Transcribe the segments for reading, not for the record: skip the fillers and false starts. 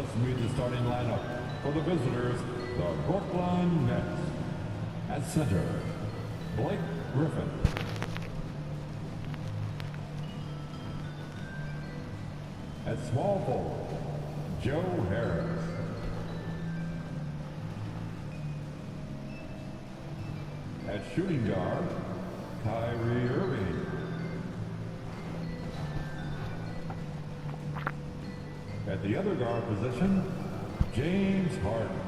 Let's meet the starting lineup for the visitors, the Brooklyn Nets. At center, Blake Griffin. At small forward, Joe Harris. At shooting guard, Kyrie Irving. At the other guard position, James Harden.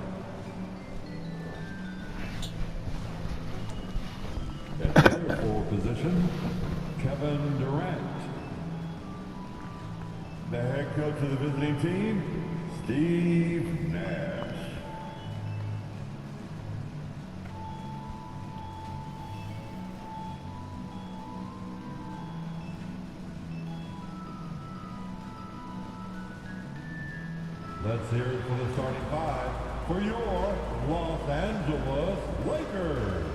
At the other forward position, Kevin Durant. The head coach of the visiting team, Steve Nash. Let's hear it for the starting five for your Los Angeles Lakers.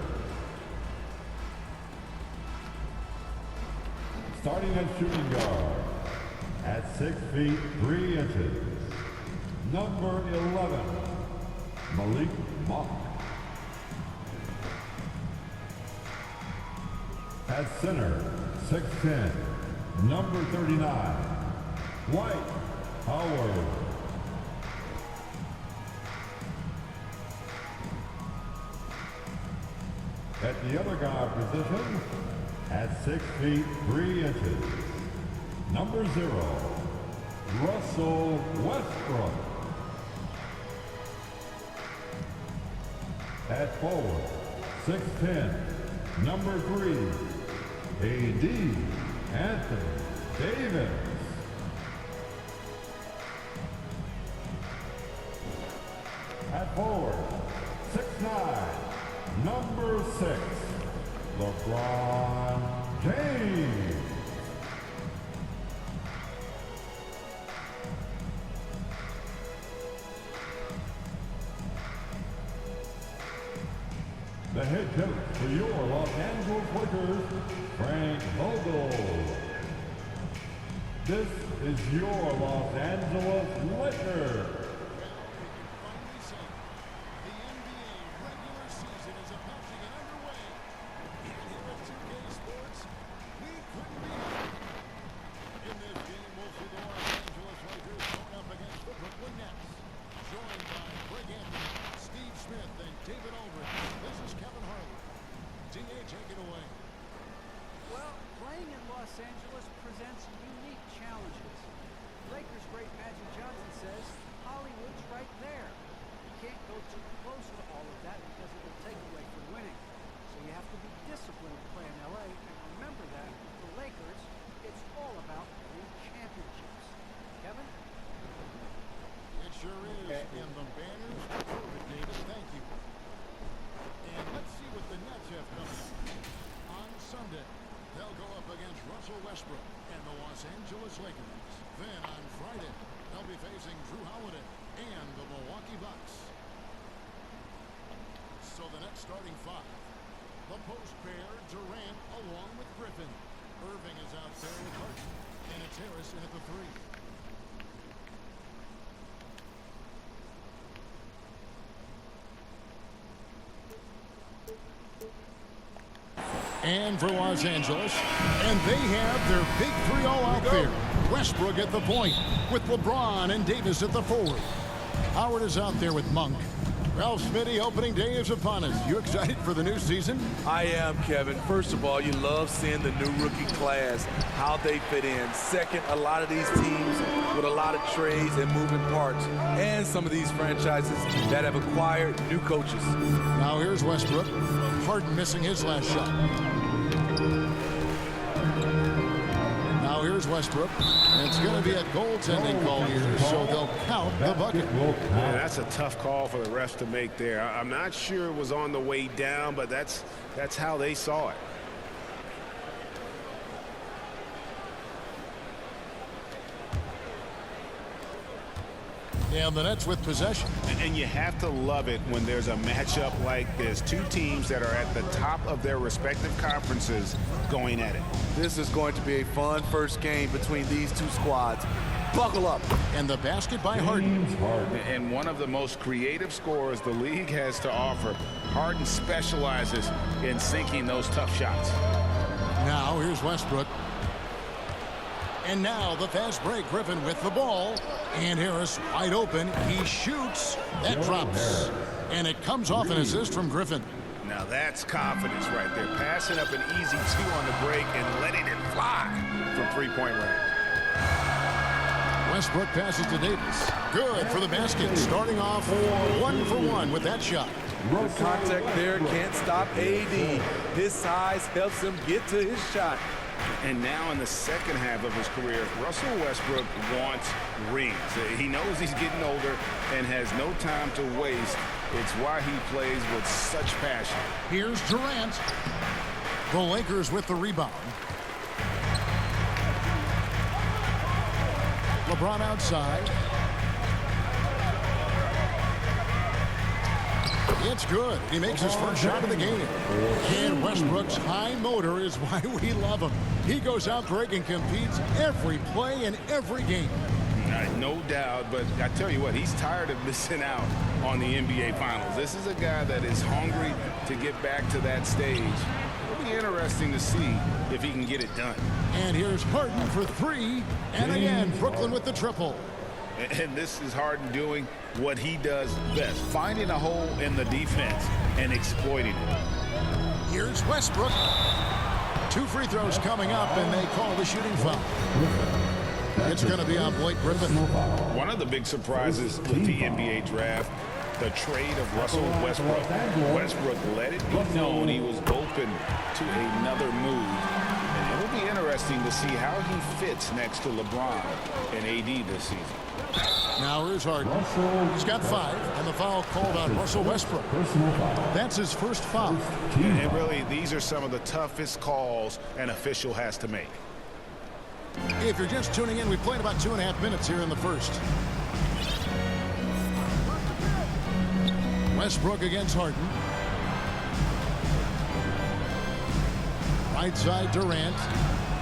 Starting at shooting guard, at 6 feet 3 inches, number 11, Malik Monk. At center, 6'10", number 39, Dwight Howard. At the other guard position, at 6 feet 3 inches, number 0, Russell Westbrook. At forward, 6'10", number 3, AD Anthony Davis. At forward, 6'9", number 6, LeBron James. The head coach for your Los Angeles Lakers, Frank Vogel. This is your Los Angeles Lakers. Los Angeles presents unique challenges. Lakers great Magic Johnson says Hollywood's right there. You can't go too close to all of that because it will take away from winning. So you have to be disciplined to play in LA, and remember that with the Lakers, it's all about winning championships. Kevin? It sure is, and the banners prove it, David. Thank you. And let's see what the Nets have coming up. On Sunday, they'll go up against Russell Westbrook and the Los Angeles Lakers. Then on Friday, they'll be facing Drew Holiday and the Milwaukee Bucks. So the next starting five. The post pair, Durant along with Griffin. Irving is out there with Harden. And it's Harris in at the 3. And for Los Angeles, and they have their big 3 all out there. Westbrook at the point with LeBron and Davis at the forward. Howard is out there with Monk. Ralph Smitty, opening day is upon us. You excited for the new season? I am, Kevin. First of all, you love seeing the new rookie class, how they fit in. Second, a lot of these teams with a lot of trades and moving parts, and some of these franchises that have acquired new coaches. Now here's Westbrook. Harden missing his last shot. Now here's Westbrook. And it's going to be a goaltending call here, so they'll count the bucket. Yeah, that's a tough call for the refs to make there. I'm not sure it was on the way down, but that's how they saw it. And the Nets with possession. And you have to love it when there's a matchup like this. Two teams that are at the top of their respective conferences going at it. This is going to be a fun first game between these two squads. Buckle up. And the basket by Harden. James Harden. And one of the most creative scorers the league has to offer. Harden specializes in sinking those tough shots. Now here's Westbrook. And now the fast break. Griffin with the ball. And Harris wide open. He shoots. That Joe drops. Harris. And it comes off an assist from Griffin. Now that's confidence right there. Passing up an easy two on the break and letting it fly from three-point range. Westbrook passes to Davis. Good for the basket. Starting off 1 for 1 with that shot. The contact there can't stop AD. His size helps him get to his shot. And now in the second half of his career, Russell Westbrook wants rings. He knows he's getting older and has no time to waste. It's why he plays with such passion. Here's Durant. The Lakers with the rebound. LeBron outside. It's good. He makes his first shot of the game. And Westbrook's high motor is why we love him. He goes out break and competes every play in every game. No doubt, but I tell you what, he's tired of missing out on the NBA Finals. This is a guy that is hungry to get back to that stage. It'll be interesting to see if he can get it done. And here's Harden for three. And again, Brooklyn with the triple. And this is Harden doing what he does best, finding a hole in the defense and exploiting it. Here's Westbrook. 2 free throws coming up, and they call the shooting foul. It's going to be on Blake Griffin. One of the big surprises with the NBA draft, the trade of Russell Westbrook. Westbrook let it be known he was open to another move. And it'll be interesting to see how he fits next to LeBron and AD this season. Now here's Harden. He's got 5, and the foul called on Russell Westbrook. That's his first foul. And really, these are some of the toughest calls an official has to make. If you're just tuning in, we played about 2.5 minutes here in the first. Westbrook against Harden. Right side Durant.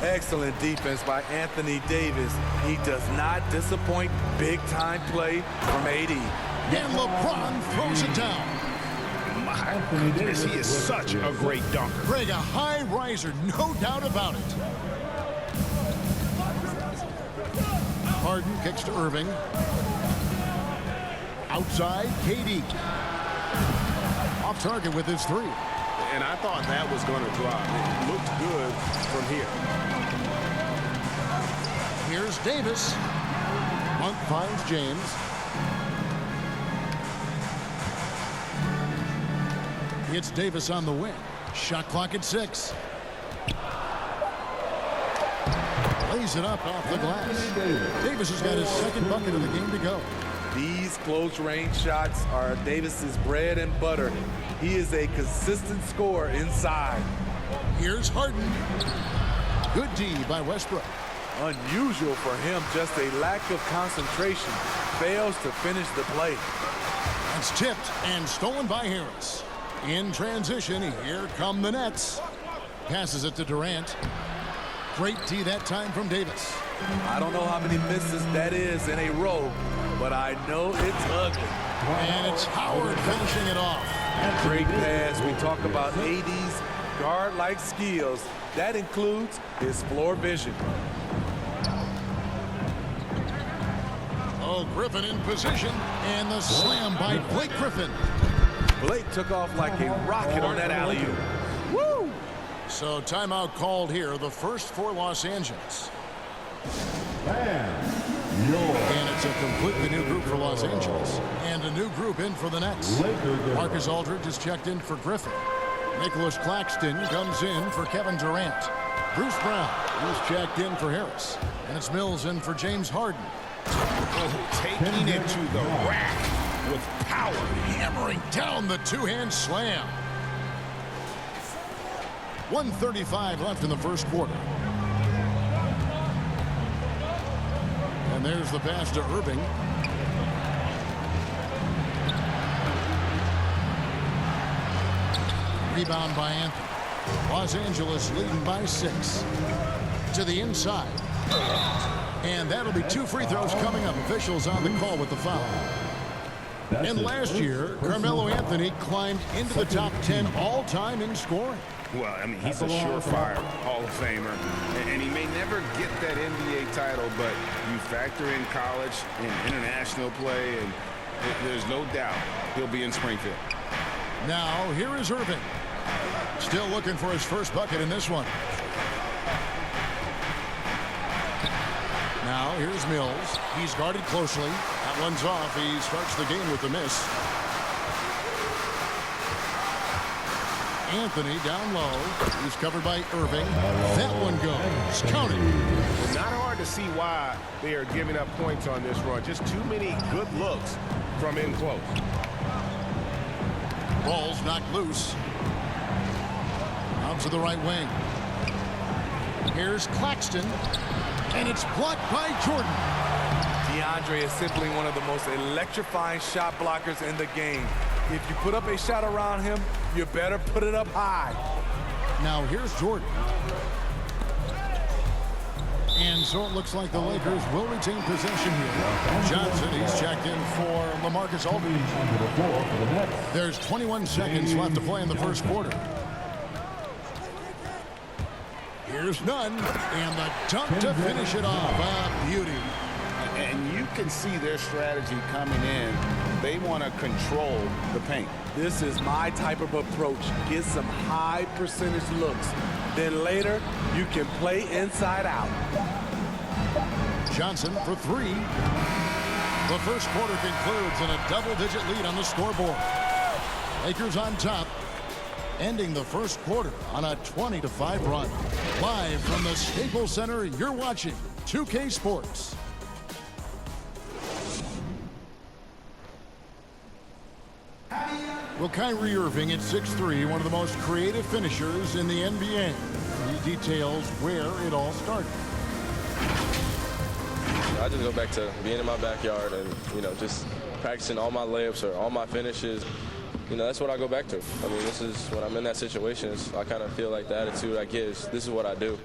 Excellent defense by Anthony Davis. He does not disappoint. Big time play from AD. And LeBron throws it down. My goodness, he is such a great dunker. Greg, a high riser, no doubt about it. Harden kicks to Irving. Outside, KD. Off target with his 3. And I thought that was going to drop. It looked good from here. Here's Davis. Monk finds James. It's Davis on the wing. Shot clock at 6. Lays it up off the glass. Davis has got his second bucket of the game to go. These close range shots are Davis's bread and butter. He is a consistent scorer inside. Here's Harden. Good D by Westbrook. Unusual for him, just a lack of concentration. Fails to finish the play. It's tipped and stolen by Harris. In transition, here come the Nets. Passes it to Durant. Great D that time from Davis. I don't know how many misses that is in a row, but I know it's ugly. And it's Howard finishing it off. Great pass. We talk about AD's guard-like skills. That includes his floor vision. Oh, Griffin in position. And the slam by Blake Griffin. Blake took off like a rocket on that alley-oop. Woo! So timeout called here, the first for Los Angeles. And it's a completely new group for Los Angeles. And a new group in for the Nets. Marcus Aldridge is checked in for Griffin. Nicholas Claxton comes in for Kevin Durant. Bruce Brown is checked in for Harris. And it's Mills in for James Harden. Oh, taking it to the rack with power. Hammering down the two-hand slam. 1:35 left in the first quarter. And there's the pass to Irving. Rebound by Anthony. Los Angeles leading by 6. To the inside. And that'll be 2 free throws coming up. Officials on the call with the foul. And last year, Carmelo Anthony climbed into the top 10 all-time in scoring. Well, I mean, he's a surefire Hall of Famer, and he may never get that NBA title, but you factor in college and international play, and there's no doubt he'll be in Springfield. Now, here is Irving. Still looking for his first bucket in this one. Now, here's Mills. He's guarded closely. That one's off. He starts the game with a miss. Anthony down low. He's covered by Irving. That one goes. Counted. Not hard to see why they are giving up points on this run. Just too many good looks from in close. Ball's knocked loose. Out to the right wing. Here's Claxton. And it's blocked by Jordan. DeAndre is simply one of the most electrifying shot blockers in the game. If you put up a shot around him, you better put it up high. Now here's Jordan. And so it looks like the Lakers will retain possession here. Johnson, he's checked in for LaMarcus Aldridge. There's 21 seconds left to play in the first quarter. Here's Nunn, and the dunk to finish it off. A beauty. And you can see their strategy coming in. They want to control the paint. This is my type of approach. Get some high percentage looks. Then later, you can play inside out. Johnson for 3. The first quarter concludes in a double-digit lead on the scoreboard. Lakers on top, ending the first quarter on a 20-5 run. Live from the Staples Center, you're watching 2K Sports. Well, Kyrie Irving at 6'3", one of the most creative finishers in the NBA. He details where it all started. I just go back to being in my backyard and, just practicing all my layups or all my finishes. That's what I go back to. I mean, this is when I'm in that situation, I kind of feel like the attitude I get is this is what I do.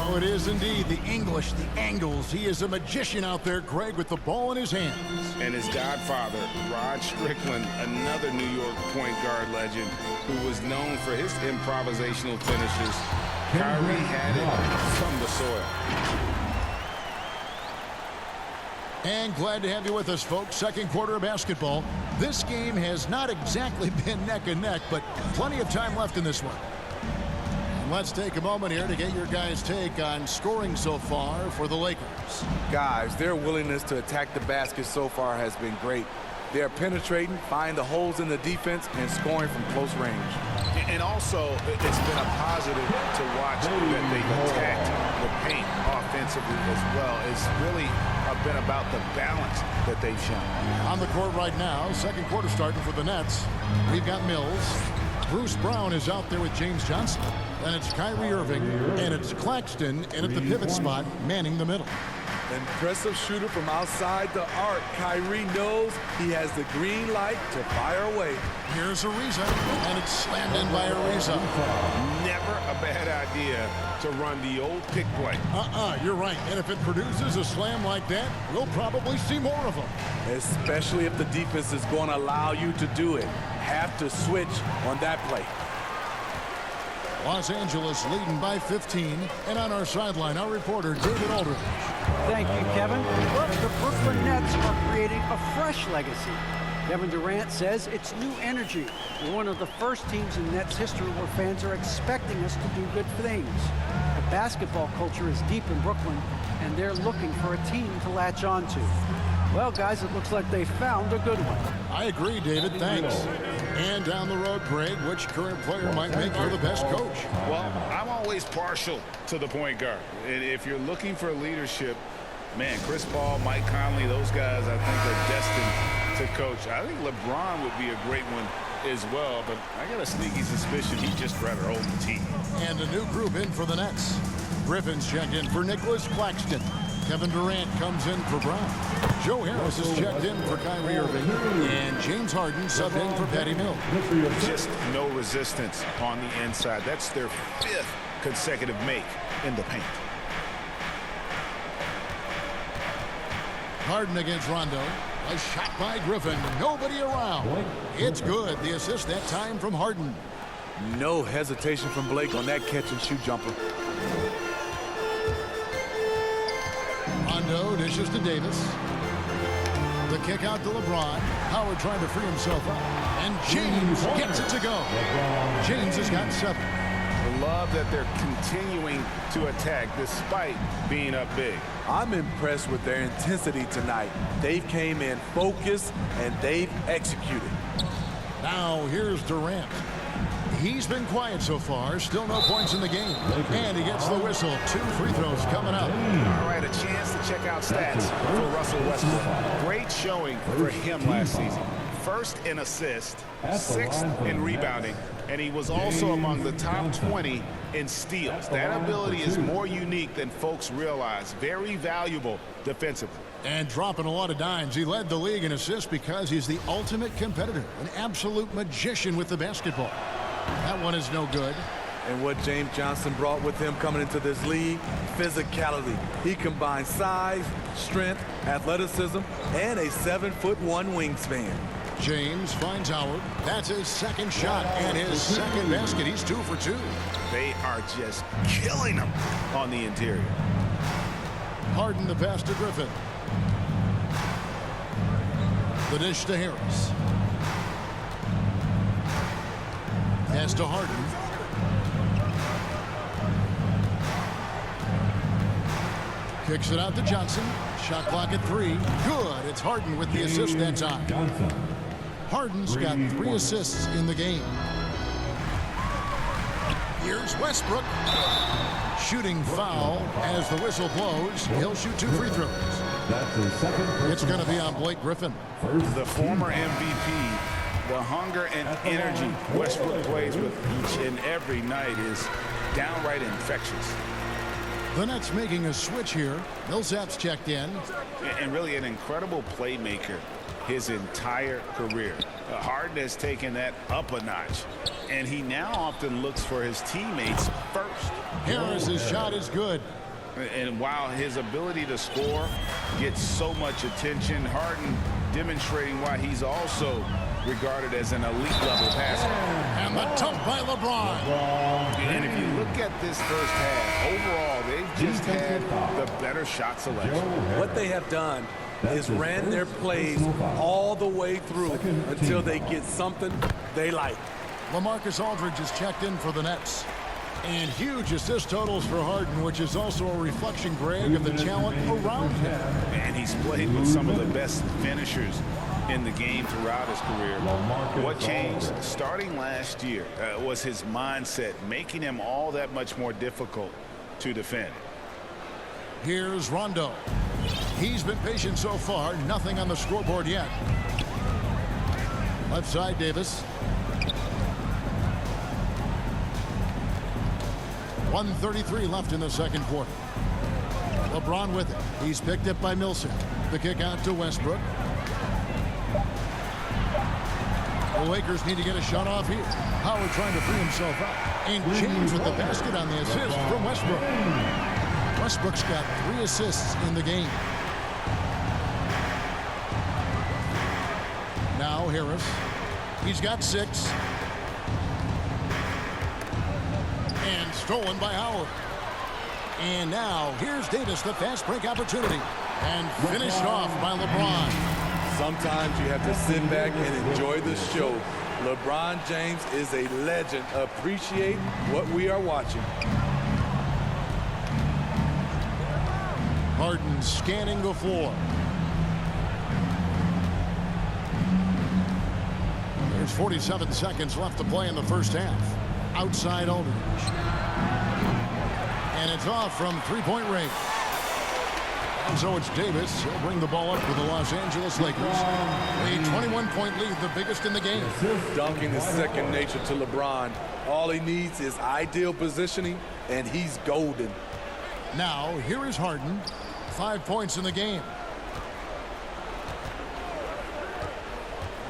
Oh, it is indeed the English, the angles. He is a magician out there, Greg, with the ball in his hands. And his godfather, Rod Strickland, another New York point guard legend who was known for his improvisational finishes. Kyrie had it from the soil. And glad to have you with us, folks. Second quarter of basketball. This game has not exactly been neck and neck, but plenty of time left in this one. Let's take a moment here to get your guys' take on scoring so far for the Lakers. Guys, their willingness to attack the basket so far has been great. They're penetrating, finding the holes in the defense, and scoring from close range. And also, it's been a positive to watch that they've attacked the paint offensively as well. It's really been about the balance that they've shown. On the court right now, second quarter starting for the Nets. We've got Mills. Bruce Brown is out there with James Johnson. And it's Kyrie Irving, and it's Claxton, and at the pivot spot, manning the middle. Impressive shooter from outside the arc. Kyrie knows he has the green light to fire away. Here's Ariza, and it's slammed in by Ariza. Never a bad idea to run the old pick play. You're right. And if it produces a slam like that, we'll probably see more of them. Especially if the defense is going to allow you to do it. Have to switch on that play. Los Angeles leading by 15. And on our sideline, our reporter, David Aldridge. Thank you, Kevin. Well, the Brooklyn Nets are creating a fresh legacy. Kevin Durant says it's new energy. We're one of the first teams in Nets history where fans are expecting us to do good things. The basketball culture is deep in Brooklyn, and they're looking for a team to latch on to. Well, guys, it looks like they found a good one. I agree, David. Thanks. And down the road, Greg, which current player might make for the best coach? Well, I'm always partial to the point guard. And if you're looking for leadership, man, Chris Paul, Mike Conley, those guys I think are destined to coach. I think LeBron would be a great one as well, but I got a sneaky suspicion he'd just rather hold the team. And a new group in for the Nets. Griffin's checked in for Nicholas Claxton. Kevin Durant comes in for Brown. Joe Harris is checked in for Kyrie Irving. And James Harden subbed in for Patty Mills. Just no resistance on the inside. That's their 5th consecutive make in the paint. Harden against Rondo. A shot by Griffin. Nobody around. It's good. The assist that time from Harden. No hesitation from Blake on that catch and shoot jumper. Rondo dishes to Davis. The kick out to LeBron. Howard trying to free himself up. And James gets it to go. James has got 7. I love that they're continuing to attack despite being up big. I'm impressed with their intensity tonight. They've came in focused and they've executed. Now here's Durant. He's been quiet so far. Still no points in the game. And he gets the whistle. 2 free throws coming up. All right, a chance to check out stats for Russell Westbrook. Great showing for him last season. First in assists, 6th in rebounding, and he was also among the top 20 in steals. That ability is more unique than folks realize. Very valuable defensively. And dropping a lot of dimes. He led the league in assists because he's the ultimate competitor. An absolute magician with the basketball. That one is no good. And what James Johnson brought with him coming into this league, physicality. He combines size, strength, athleticism, and a 7'1" wingspan. James finds Howard. That's his second shot and his second basket. He's 2 for 2. They are just killing him on the interior. Harden the pass to Griffin. The dish to Harris. Pass to Harden. Kicks it out to Johnson. Shot clock at 3. Good. It's Harden with the assist that time. Harden's got 3 assists in the game. Here's Westbrook. Shooting foul as the whistle blows. He'll shoot 2 free throws. That's his second. It's going to be on Blake Griffin. The former MVP, the hunger and energy Westbrook plays with each and every night is downright infectious. The Nets making a switch here. Millsap's checked in. And really an incredible playmaker his entire career. Harden has taken that up a notch, and he now often looks for his teammates first. Harris's shot is good. And while his ability to score gets so much attention, Harden demonstrating why he's also regarded as an elite level passer. And the dunk by LeBron. And if you look at this first half, overall, they've just had the better shot selection. What they have done is ran their plays all the way through until they get something they like. LaMarcus Aldridge is checked in for the Nets. And huge assist totals for Harden, which is also a reflection, Greg, of the talent around him. And he's played with some of the best finishers in the game throughout his career. What changed starting last year was his mindset, making him all that much more difficult to defend. Here's Rondo. He's been patient so far. Nothing on the scoreboard yet. Left side, Davis. 1:33 left in the second quarter. LeBron with it. He's picked up by Millsap. The kick out to Westbrook. The Lakers need to get a shot off here. Howard trying to free himself up. And James with the basket on the assist from Westbrook. Westbrook's got 3 assists in the game. Now Harris. He's got 6. And stolen by Howard. And now here's Davis, the fast break opportunity. And finished off by LeBron. Sometimes you have to sit back and enjoy the show. LeBron James is a legend. Appreciate what we are watching. Harden scanning the floor. There's 47 seconds left to play in the first half. Outside Aldridge. And it's off from three-point range. And so it's Davis. He'll bring the ball up for the Los Angeles Lakers. A 21-point lead, the biggest in the game. Dunking is second nature to LeBron. All he needs is ideal positioning, and he's golden. Now, here is Harden. 5 points in the game.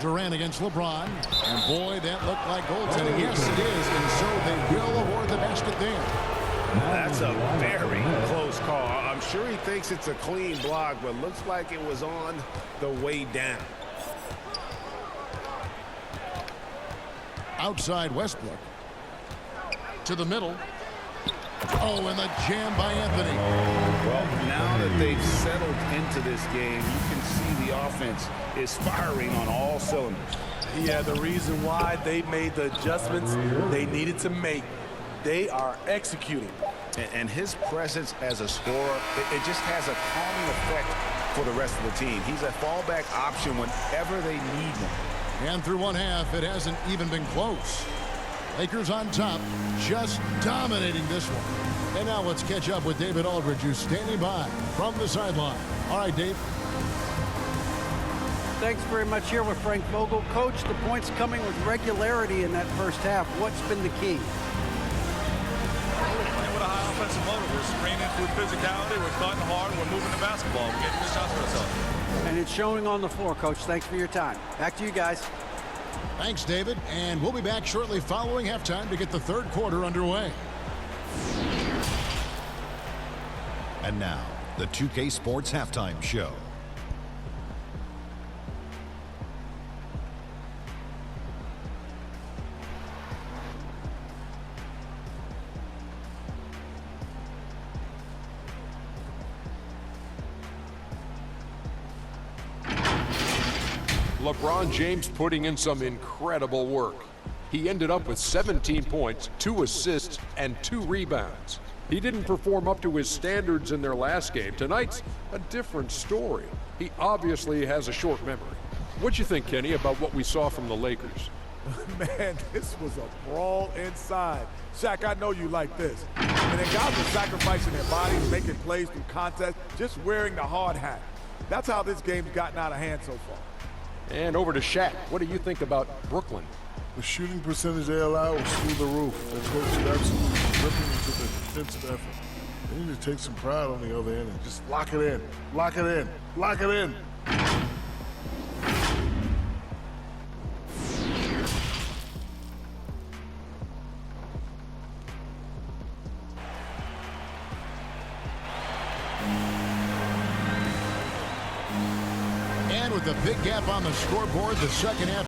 Durant against LeBron. And boy, that looked like goaltending. Yes, it is. And so they will award the basket there. That's a very close call. I'm sure he thinks it's a clean block, but looks like it was on the way down. Outside Westbrook. To the middle. Oh, and the jam by Anthony. Well, now that they've settled into this game, you can see the offense is firing on all cylinders. Yeah, the reason why they made the adjustments they needed to make, they are executing. And his presence as a scorer, it just has a calming effect for the rest of the team. He's a fallback option whenever they need him. And through one half, it hasn't even been close. Lakers on top, just dominating this one. And now let's catch up with David Aldridge, who's standing by from the sideline. All right, Dave. Thanks very much. Here with Frank Vogel. Coach, the points coming with regularity in that first half. What's been the key? We're playing with a high offensive motor. We're screening through physicality. We're cutting hard. We're moving the basketball. We're getting good shots for ourselves. And it's showing on the floor, Coach. Thanks for your time. Back to you guys. Thanks, David. And we'll be back shortly following halftime to get the third quarter underway. And now, the 2K Sports Halftime Show. LeBron James putting in some incredible work. He ended up with 17 points, 2 assists, and 2 rebounds. He didn't perform up to his standards in their last game. Tonight's a different story. He obviously has a short memory. What'd you think, Kenny, about what we saw from the Lakers? Man, this was a brawl inside. Shaq, I know you like this. And then guys were sacrificing their bodies, making plays through contest, just wearing the hard hat. That's how this game's gotten out of hand so far. And over to Shaq. What do you think about Brooklyn? The shooting percentage they allow was through the roof. The coach should absolutely rip them into the defensive effort. They need to take some pride on the other end and just lock it in. Lock it in. Lock it in. And with the big gap on the scoreboard, the second half